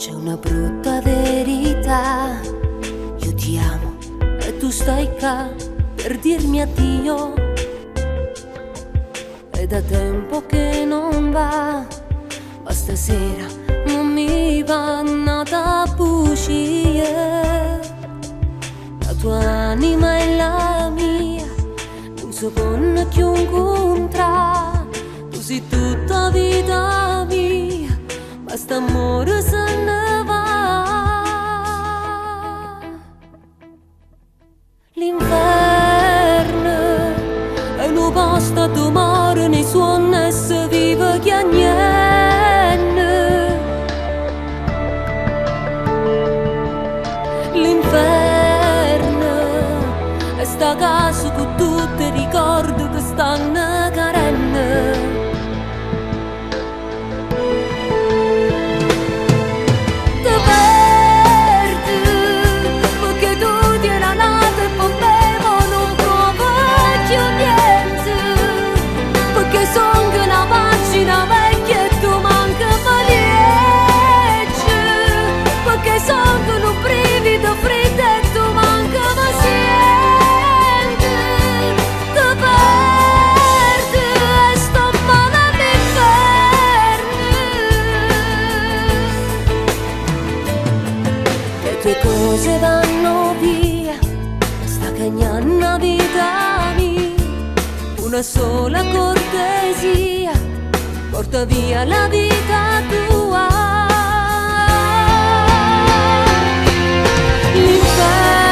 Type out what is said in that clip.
C'è una brutta verità, io ti amo e tu stai qua per dirmi addio. È da tempo che non va, ma stasera non mi va nada bugie. La tua anima è la mia, non so con chi incontra. Tu sei tutta vita mia, basta amore se ne va. L'inverno è un posto dove mare nei suoni e si vive che niente. L'inferno è sta casa con tutti i ricordi che stanno carendo. Le cose vanno via, sta cagnando vita mia. Una sola cortesia porta via la vita tua. L'inferno